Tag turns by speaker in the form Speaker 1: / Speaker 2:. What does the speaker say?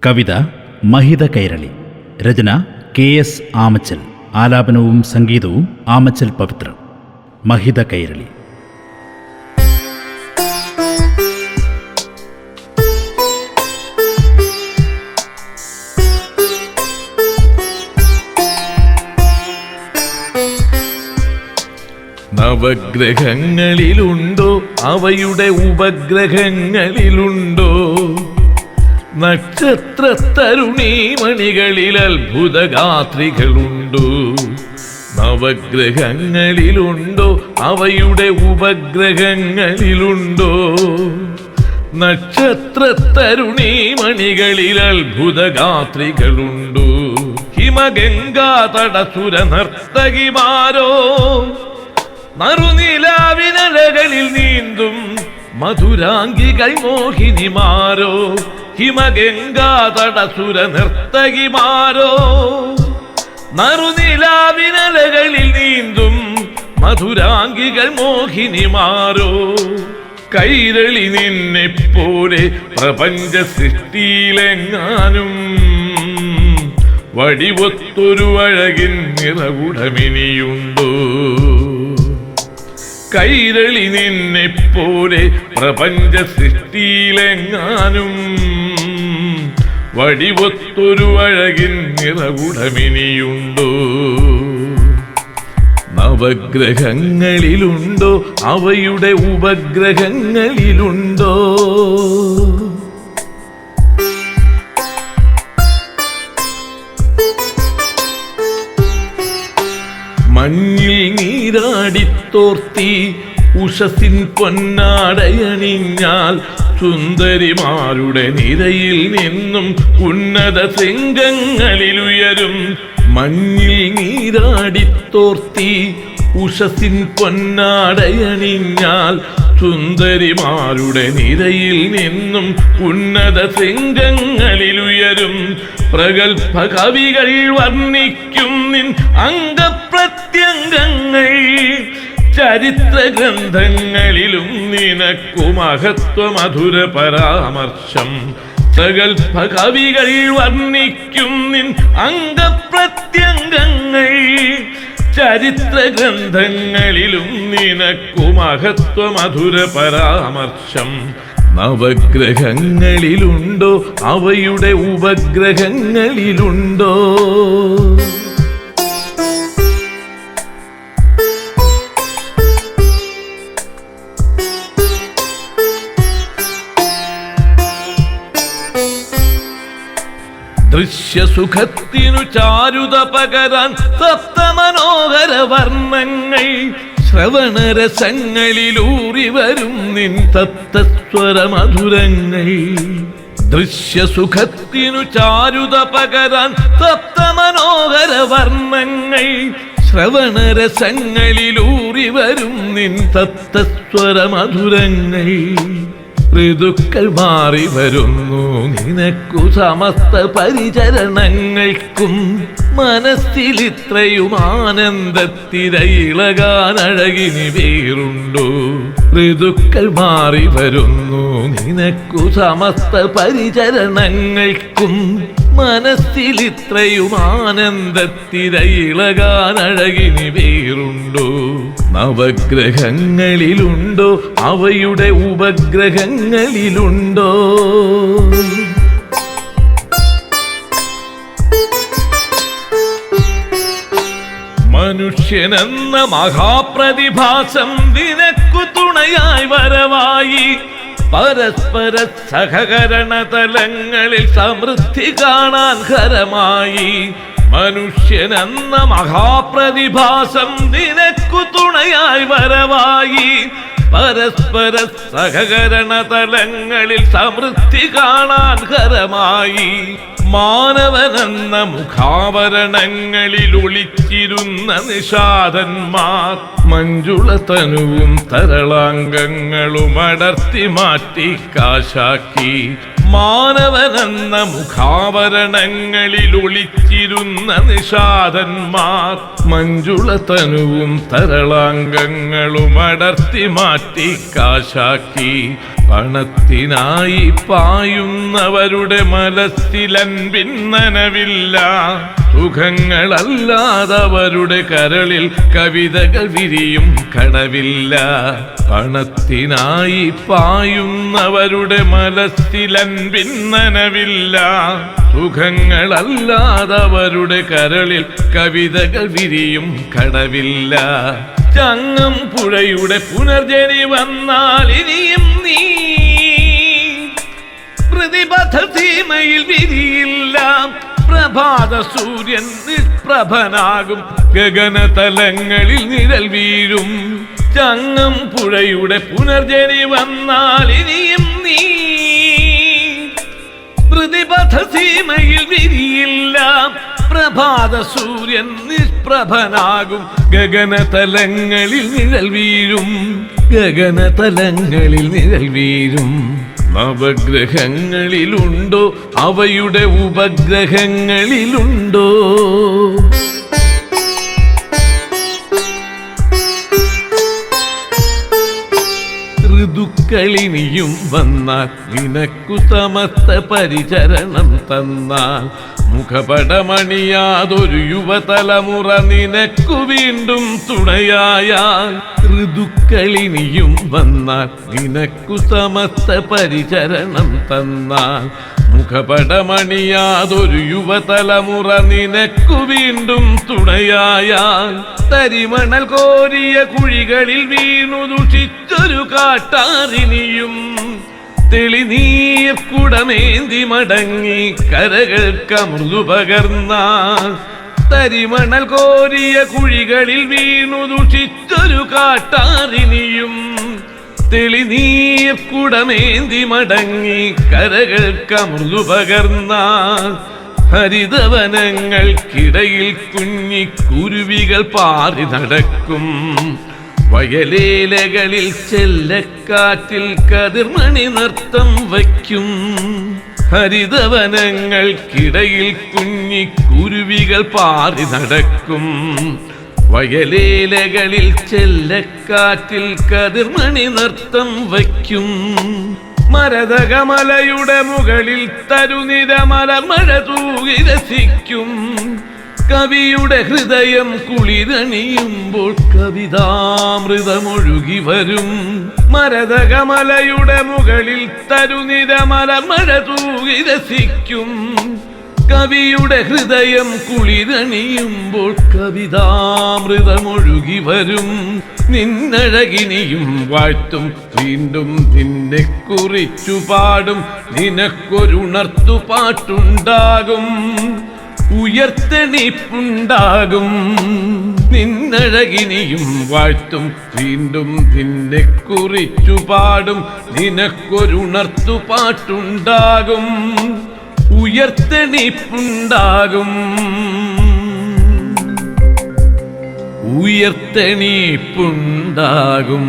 Speaker 1: കവിത മഹിത കൈരളി. രചന KS Amachal. ആലാപനവും സംഗീതവും ആമച്ചൽ പവിത്രൻ. മഹിത കൈരളി.
Speaker 2: നവഗ്രഹങ്ങളിലുണ്ടോ അവയുടെ ഉപഗ്രഹങ്ങളിലുണ്ടോ നക്ഷത്ര തരുണീമണികളിൽ അത്ഭുതഗാത്രികളുണ്ടോ? നവഗ്രഹങ്ങളിലുണ്ടോ അവയുടെ ഉപഗ്രഹങ്ങളിലുണ്ടോ നക്ഷത്ര തരുണീമണികളിൽ അത്ഭുതഗാത്രികളുണ്ടോ? ഹിമഗംഗാ തടസുര നർത്തകിമാരോ നറുനിലാവിനഴകളിൽ നീന്തും മധുരാംഗികൾ മോഹിനിമാരോ? ഹിമഗംഗാ തടസുര നർത്തകിമാരോ നറുനിലാവിനഴകളിൽ നീന്തും മധുരാംഗികൾ മോഹിനിമാരോ? കൈരളി നിന്നെപ്പോലെ പ്രപഞ്ച സൃഷ്ടിയിലെങ്ങാനും വടിവൊത്തൊരു അഴകിൻ നിറകുടമിനിയുണ്ടോ? കൈരളി നിന്നെപ്പോലെ പ്രപഞ്ച സൃഷ്ടിയിലെങ്ങാനും വടിവൊത്തൊരു അഴകിൻ നിറകുടമിനിയുണ്ടോ? നവഗ്രഹങ്ങളിലുണ്ടോ അവയുടെ ഉപഗ്രഹങ്ങളിലുണ്ടോ? മഞ്ഞിൽ നീരാടിത്തോർത്തി ഉഷസിൻ പൊന്നാടയണിഞ്ഞാൽ സുന്ദരിമാരുടെ നിരയിൽ നിന്നും ഉന്നത ശൃംഗങ്ങളിലുയരും. മഞ്ഞിൽ നീരാടിത്തോർത്തി ഉഷസിൻ പൊന്നാടയണിഞ്ഞാൽ സുന്ദരിമാരുടെ നിരയിൽ നിന്നും ഉന്നത ശൃംഗങ്ങളിലുയരും. പ്രഗൽഭ കവികൾ വർണ്ണിക്കും നിൻ അംഗപ്രത്യംഗങ്ങൾ ചരിത്ര ഗ്രന്ഥങ്ങളിലും നിനക്കു മഹത്വ മധുര പരാമർശം. പ്രഗൽഭ കവികൾ വർണ്ണിക്കും നിൻ അംഗപ്രത്യംഗങ്ങൾ ചരിത്ര ഗ്രന്ഥങ്ങളിലും നിനക്കു മഹത്വ മധുര പരാമർശം. നവഗ്രഹങ്ങളിലുണ്ടോ അവയുടെ ഉപഗ്രഹങ്ങളിലുണ്ടോ? ദൃശ്യസുഖത്തിനു ചാരുത പകരാൻ സപ്തമനോഹര വർണ്ണങ്ങൾ ശ്രവണരസങ്ങളിലൂറി വരും നിൻ സപ്തസ്വര മധുരങ്ങൾ. ദൃശ്യസുഖത്തിനു ചാരുത പകരാൻ സപ്തമനോഹര വർണ്ണങ്ങൾ ശ്രവണരസങ്ങളിലൂറി വരും നിൻ സപ്തസ്വര മധുരങ്ങൾ. ഋതുക്കൾ മാറി വരുന്നു നിനക്കു സമസ്ത പരിചരണങ്ങൾക്കും മനസ്സിൽ ഇത്രയും ആനന്ദത്തിരയിളകാനഴകിനി വേറുണ്ടോ? ഋതുക്കൾ മാറി വരുന്നു നിനക്കു സമസ്ത പരിചരണങ്ങൾക്കും മനസ്സിൽ ഇത്രയും ആനന്ദത്തിരയിളകാനഴകിനി വേറുണ്ടോ? നവഗ്രഹങ്ങളിലുണ്ടോ അവയുടെ ഉപഗ്രഹങ്ങളിലുണ്ടോ? മനുഷ്യനെന്ന മഹാപ്രതിഭാസം നിനക്കു തുണയായി വരവായി പരസ്പര സഹകരണ തലങ്ങളിൽ സമൃദ്ധി കാണാൻ ഹരമായി. മനുഷ്യനെന്ന മഹാപ്രതിഭാസം നിനക്കു തുണയായി വരവായി പരസ്പര സഹകരണ തലങ്ങളിൽ സമൃദ്ധി കാണാൻ ഹരമായി. മാനവനെന്ന മുഖാവരണങ്ങളിൽ ഒളിച്ചിരുന്ന നിഷാദന്മാർ മഞ്ജുള തനുവും തരളാംഗങ്ങളും അടർത്തി മാറ്റി കാശാക്കി. മാനവനെന്ന മുഖാവരണങ്ങളിൽ ഒളിച്ചിരുന്ന നിഷാദന്മാർ മഞ്ജുളതനുവും തരളാംഗങ്ങളും അടർത്തി മാറ്റി കാശാക്കി പണത്തിനായി പായുന്നവരുടെ മനസ്സിലൻപിൻ നനവില്ല. സുഖങ്ങളല്ലാതവരുടെ കരളിൽ കവിതകൾ വിരിയും കടവില്ല. പണത്തിനായി പായുന്നവരുടെ മനസ്സിലൻപിൻ നനവില്ല. സുഖങ്ങളല്ലാതവരുടെ കരളിൽ കവിതകൾ വിരിയും കടവില്ല. ചങ്ങം പുഴയുടെ പുനർജനി വന്നാൽ ഇനിയും നീ പ്രതിബദ്ധ സീമയിൽ വിരിയില്ല. പ്രഭാത സൂര്യൻ നിഷ്പ്രഭനാകും, ഗഗനതലങ്ങളിൽ നിഴൽ വീഴും. ചങ്ങം പുഴയുടെ പുനർജനി വന്നാൽ ഇനിയും നീ പ്രതിബദ്ധ സീമയിൽ വിരിയില്ല. പ്രഭാത സൂര്യൻ നിഷ്പ്രഭനാകും, ഗഗനതലങ്ങളിൽ നിഴൽ വീഴും. ഗഗനതലങ്ങളിൽ നിഴൽ വീഴും. നവഗ്രഹങ്ങളിലുണ്ടോ അവയുടെ ഉപഗ്രഹങ്ങളിലുണ്ടോ? ഋതുക്കളിനിയും വന്നാൽ നിനക്കു സമസ്ത പരിചരണം തന്നാൽ മുഖപടമണിയാതൊരു യുവതലമുറ നിനക്കു വീണ്ടും തുണയായാൽ. ഋതുക്കളിനിയും വന്നാൽ നിനക്കു സമസ്ത പരിചരണം തന്നാൽ മുഖപടമണിയാതൊരു യുവതലമുറ നിനക്കു വീണ്ടും തുണയായാൽ. തരിമണൽ കോരിയ കുഴികളിൽ വീണു ദുഷിച്ചൊരു കാട്ടാറിനിയും തെളിനീർക്കുടമേന്തി മടങ്ങി കരകൾക്കമൃദു പകർന്നാൽ. തരിമണൽ കോരിയ കുഴികളിൽ വീണു ദുഷിച്ചൊരു കാട്ടാറിനിയും തെളിനീർക്കുടമേന്തി മടങ്ങി കരകൾക്കമൃദു പകർന്നാൽ. ഹരിതവനങ്ങൾക്കിടയിൽ കുഞ്ഞിക്കുരുവികൾ പാറി നടക്കും. വയലേലകളിൽ ചെല്ലക്കാറ്റിൽ കതിർമണി നൃത്തം വയ്ക്കും. ഹരിതവനങ്ങൾക്കിടയിൽ കുഞ്ഞിക്കുരുവികൾ പാറി നടക്കും. വയലേലകളിൽ ചെല്ലക്കാറ്റിൽ കതിർമണി നൃത്തം വയ്ക്കും. മരതകമലയുടെ മുകളിൽ തരുനിര മലമഴ തൂകി രസിക്കും. കവിയുടെ ഹൃദയം കുളിരണിയുമ്പോൾ കവിതാമൃതമൊഴുകി വരും. മരതകമലയുടെ മുകളിൽ തരുനിര മലമഴ തൂകി രസിക്കും. കവിയുടെ ഹൃദയം കുളിരണിയുമ്പോൾ കവിതാമൃതമൊഴുകി വരും. നിന്നഴകിനിയും വാഴ്ത്തും, വീണ്ടും നിന്നെ കുറിച്ചു പാടും. നിനക്കൊരുണർത്തു പാട്ടുണ്ടാകും, ഉയർത്തെണീപ്പുണ്ടാകും. നിന്നഴകിനിയും വാഴ്ത്തും, വീണ്ടും നിന്നെ കുറിച്ചു പാടും. നിനക്കൊരുണർത്തു പാട്ടുണ്ടാകും, ഉയർത്തെണീപ്പുണ്ടാകും. ഉയർത്തെണീപ്പുണ്ടാകും.